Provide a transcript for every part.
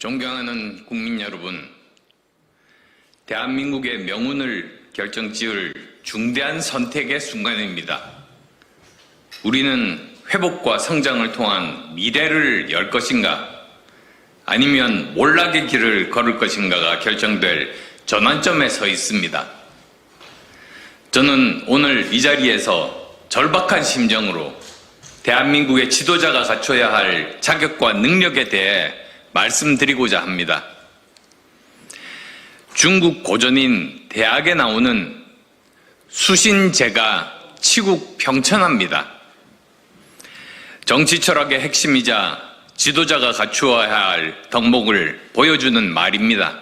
존경하는 국민 여러분, 대한민국의 명운을 결정지을 중대한 선택의 순간입니다. 우리는 회복과 성장을 통한 미래를 열 것인가, 아니면 몰락의 길을 걸을 것인가가 결정될 전환점에 서 있습니다. 저는 오늘 이 자리에서 절박한 심정으로 대한민국의 지도자가 갖춰야 할 자격과 능력에 대해 말씀드리고자 합니다. 중국 고전인 대학에 나오는 수신제가 치국평천합니다. 정치 철학의 핵심이자 지도자가 갖추어야 할 덕목을 보여주는 말입니다.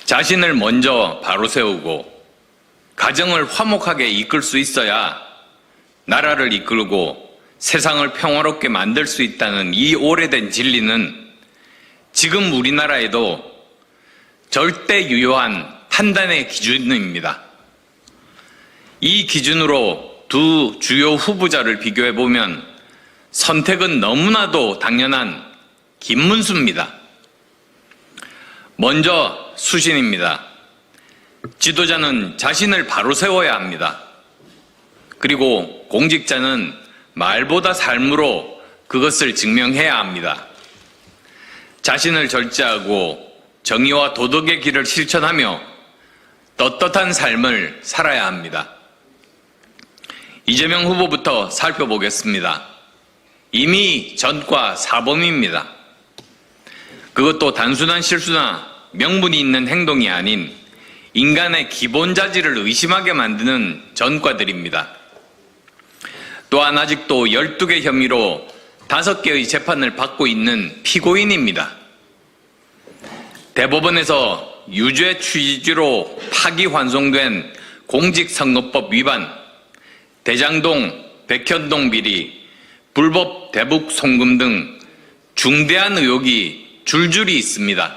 자신을 먼저 바로 세우고 가정을 화목하게 이끌 수 있어야 나라를 이끌고 세상을 평화롭게 만들 수 있다는 이 오래된 진리는 지금 우리나라에도 절대 유효한 판단의 기준입니다. 이 기준으로 두 주요 후보자를 비교해보면 선택은 너무나도 당연한 김문수입니다. 먼저 수신입니다. 지도자는 자신을 바로 세워야 합니다. 그리고 공직자는 말보다 삶으로 그것을 증명해야 합니다. 자신을 절제하고 정의와 도덕의 길을 실천하며 떳떳한 삶을 살아야 합니다. 이재명 후보부터 살펴보겠습니다. 이미 전과 사범입니다. 그것도 단순한 실수나 명분이 있는 행동이 아닌 인간의 기본 자질을 의심하게 만드는 전과들입니다. 또한 아직도 12개 혐의로 5개의 재판을 받고 있는 피고인입니다. 대법원에서 유죄 취지로 파기환송된 공직선거법 위반, 대장동, 백현동 비리, 불법 대북 송금 등 중대한 의혹이 줄줄이 있습니다.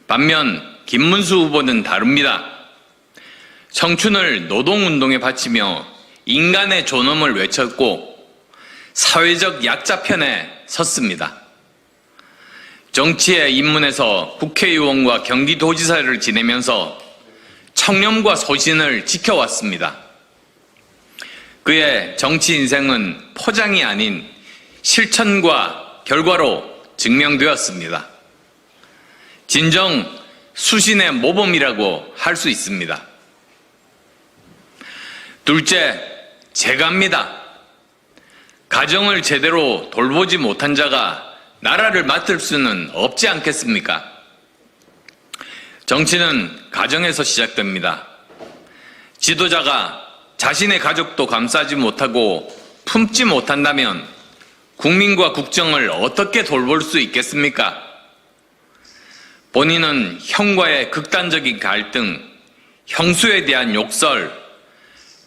반면 김문수 후보는 다릅니다. 청춘을 노동운동에 바치며 인간의 존엄을 외쳤고 사회적 약자 편에 섰습니다. 정치에 입문해서 국회의원과 경기도지사를 지내면서 청렴과 소신을 지켜왔습니다. 그의 정치 인생은 포장이 아닌 실천과 결과로 증명되었습니다. 진정 수신의 모범이라고 할 수 있습니다. 둘째, 재가입니다. 가정을 제대로 돌보지 못한 자가 나라를 맡을 수는 없지 않겠습니까? 정치는 가정에서 시작됩니다. 지도자가 자신의 가족도 감싸지 못하고 품지 못한다면 국민과 국정을 어떻게 돌볼 수 있겠습니까? 본인은 형과의 극단적인 갈등, 형수에 대한 욕설,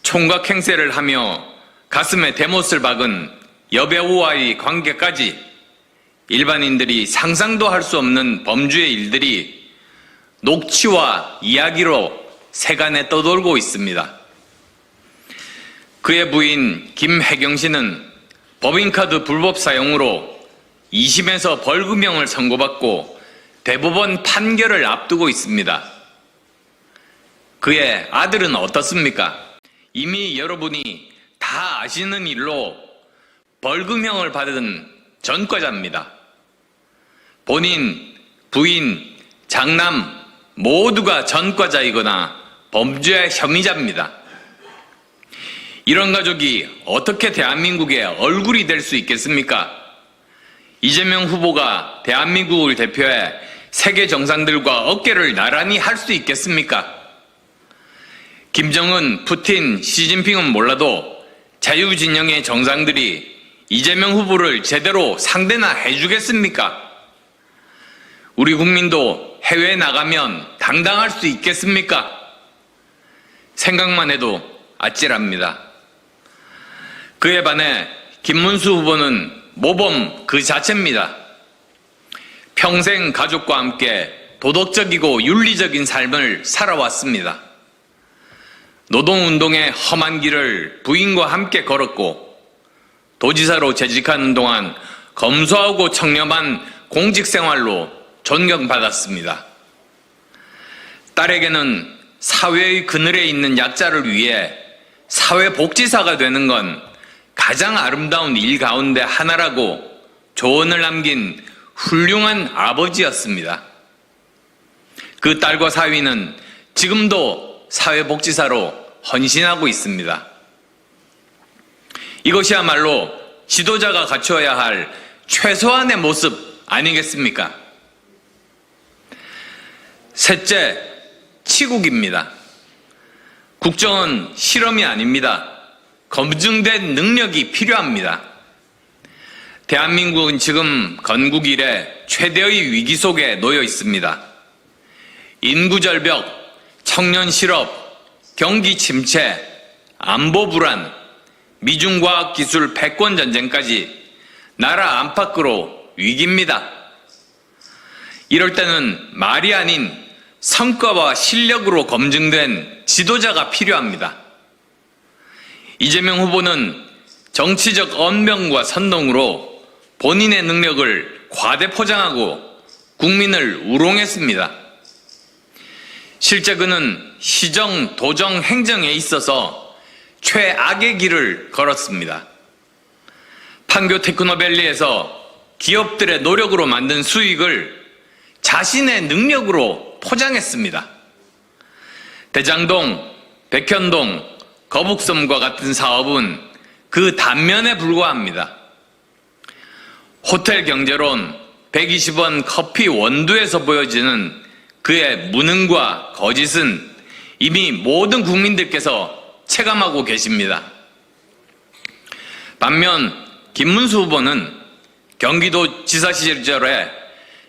총각 행세를 하며 가슴에 대못을 박은 여배우와의 관계까지 일반인들이 상상도 할 수 없는 범죄의 일들이 녹취와 이야기로 세간에 떠돌고 있습니다. 그의 부인 김혜경 씨는 법인카드 불법 사용으로 2심에서 벌금형을 선고받고 대법원 판결을 앞두고 있습니다. 그의 아들은 어떻습니까? 이미 여러분이 다 아시는 일로 벌금형을 받은 전과자입니다. 본인, 부인, 장남 모두가 전과자이거나 범죄 혐의자입니다. 이런 가족이 어떻게 대한민국의 얼굴이 될 수 있겠습니까? 이재명 후보가 대한민국을 대표해 세계 정상들과 어깨를 나란히 할 수 있겠습니까? 김정은, 푸틴, 시진핑은 몰라도 자유진영의 정상들이 이재명 후보를 제대로 상대나 해주겠습니까? 우리 국민도 해외에 나가면 당당할 수 있겠습니까? 생각만 해도 아찔합니다. 그에 반해 김문수 후보는 모범 그 자체입니다. 평생 가족과 함께 도덕적이고 윤리적인 삶을 살아왔습니다. 노동운동의 험한 길을 부인과 함께 걸었고 도지사로 재직하는 동안 검소하고 청렴한 공직생활로 존경받았습니다. 딸에게는 사회의 그늘에 있는 약자를 위해 사회복지사가 되는 건 가장 아름다운 일 가운데 하나라고 조언을 남긴 훌륭한 아버지였습니다. 그 딸과 사위는 지금도 사회복지사로 헌신하고 있습니다. 이것이야말로 지도자가 갖추어야 할 최소한의 모습 아니겠습니까? 셋째, 치국입니다. 국정은 실험이 아닙니다. 검증된 능력이 필요합니다. 대한민국은 지금 건국 이래 최대의 위기 속에 놓여 있습니다. 인구 절벽, 청년 실업, 경기 침체, 안보 불안, 미중과학 기술 패권 전쟁까지 나라 안팎으로 위기입니다. 이럴 때는 말이 아닌 성과와 실력으로 검증된 지도자가 필요합니다. 이재명 후보는 정치적 언변과 선동으로 본인의 능력을 과대 포장하고 국민을 우롱했습니다. 실제 그는 시정, 도정, 행정에 있어서 최악의 길을 걸었습니다. 판교 테크노밸리에서 기업들의 노력으로 만든 수익을 자신의 능력으로 포장했습니다. 대장동, 백현동, 거북섬과 같은 사업은 그 단면에 불과합니다. 호텔 경제론 120원 커피 원두에서 보여지는 그의 무능과 거짓은 이미 모든 국민들께서 체감하고 계십니다. 반면 김문수 후보는 경기도지사 시절에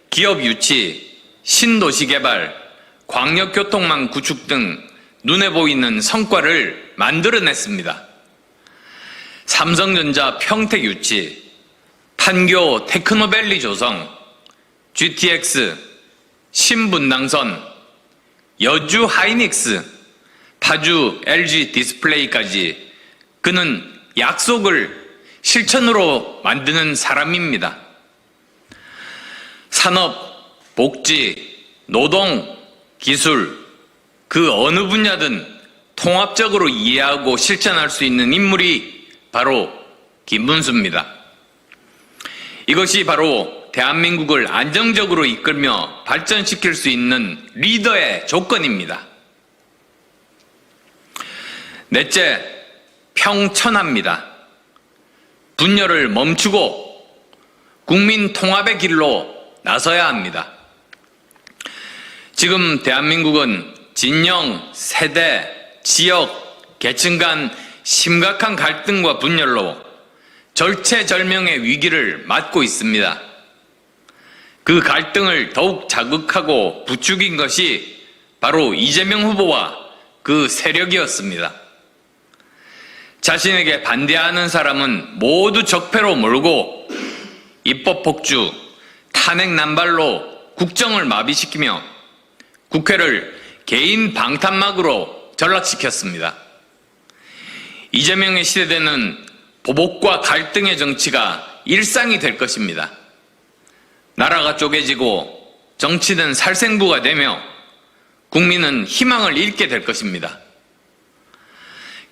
기업 유치, 신도시 개발, 광역교통망 구축 등 눈에 보이는 성과를 만들어냈습니다. 삼성전자 평택 유치, 판교 테크노밸리 조성, GTX, 신분당선, 여주 하이닉스, 파주 LG 디스플레이까지 그는 약속을 실천으로 만드는 사람입니다. 산업, 복지, 노동, 기술, 그 어느 분야든 통합적으로 이해하고 실천할 수 있는 인물이 바로 김문수입니다. 이것이 바로 대한민국을 안정적으로 이끌며 발전시킬 수 있는 리더의 조건입니다. 넷째, 평천합니다. 분열을 멈추고 국민 통합의 길로 나서야 합니다. 지금 대한민국은 진영, 세대, 지역, 계층 간 심각한 갈등과 분열로 절체절명의 위기를 맞고 있습니다. 그 갈등을 더욱 자극하고 부추긴 것이 바로 이재명 후보와 그 세력이었습니다. 자신에게 반대하는 사람은 모두 적폐로 몰고 입법 폭주, 탄핵 난발로 국정을 마비시키며 국회를 개인 방탄막으로 전락시켰습니다. 이재명의 시대는 보복과 갈등의 정치가 일상이 될 것입니다. 나라가 쪼개지고 정치는 살생부가 되며 국민은 희망을 잃게 될 것입니다.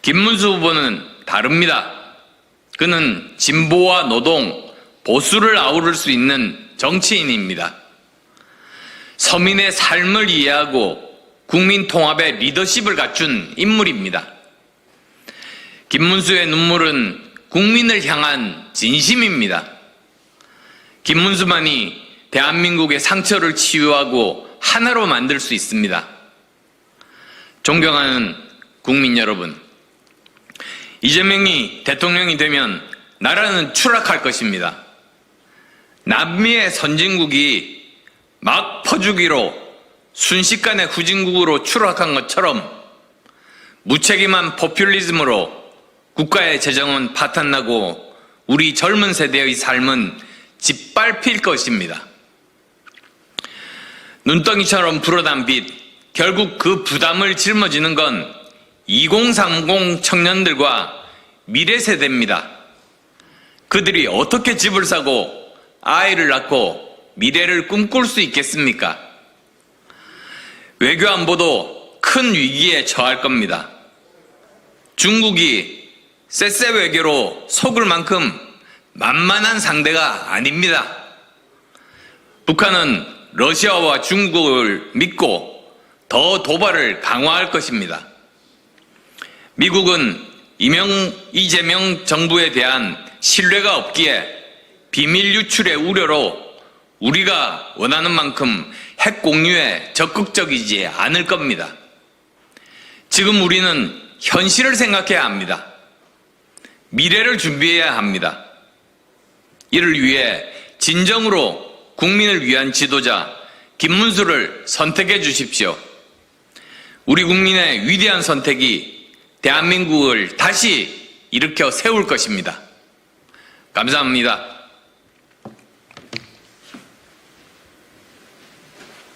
김문수 후보는 다릅니다. 그는 진보와 노동, 보수를 아우를 수 있는 정치인입니다. 서민의 삶을 이해하고 국민 통합의 리더십을 갖춘 인물입니다. 김문수의 눈물은 국민을 향한 진심입니다. 김문수만이 대한민국의 상처를 치유하고 하나로 만들 수 있습니다. 존경하는 국민 여러분, 이재명이 대통령이 되면 나라는 추락할 것입니다. 남미의 선진국이 막 퍼주기로 순식간에 후진국으로 추락한 것처럼 무책임한 포퓰리즘으로 국가의 재정은 파탄나고 우리 젊은 세대의 삶은 짓밟힐 것입니다. 눈덩이처럼 불어난 빚, 결국 그 부담을 짊어지는 건 2030 청년들과 미래 세대입니다. 그들이 어떻게 집을 사고 아이를 낳고 미래를 꿈꿀 수 있겠습니까? 외교 안보도 큰 위기에 처할 겁니다. 중국이 쎄쎄 외교로 속을 만큼 만만한 상대가 아닙니다. 북한은 러시아와 중국을 믿고 더 도발을 강화할 것입니다. 미국은 이재명 정부에 대한 신뢰가 없기에 비밀 유출의 우려로 우리가 원하는 만큼 핵 공유에 적극적이지 않을 겁니다. 지금 우리는 현실을 생각해야 합니다. 미래를 준비해야 합니다. 이를 위해 진정으로 국민을 위한 지도자 김문수를 선택해 주십시오. 우리 국민의 위대한 선택이 대한민국을 다시 일으켜 세울 것입니다. 감사합니다.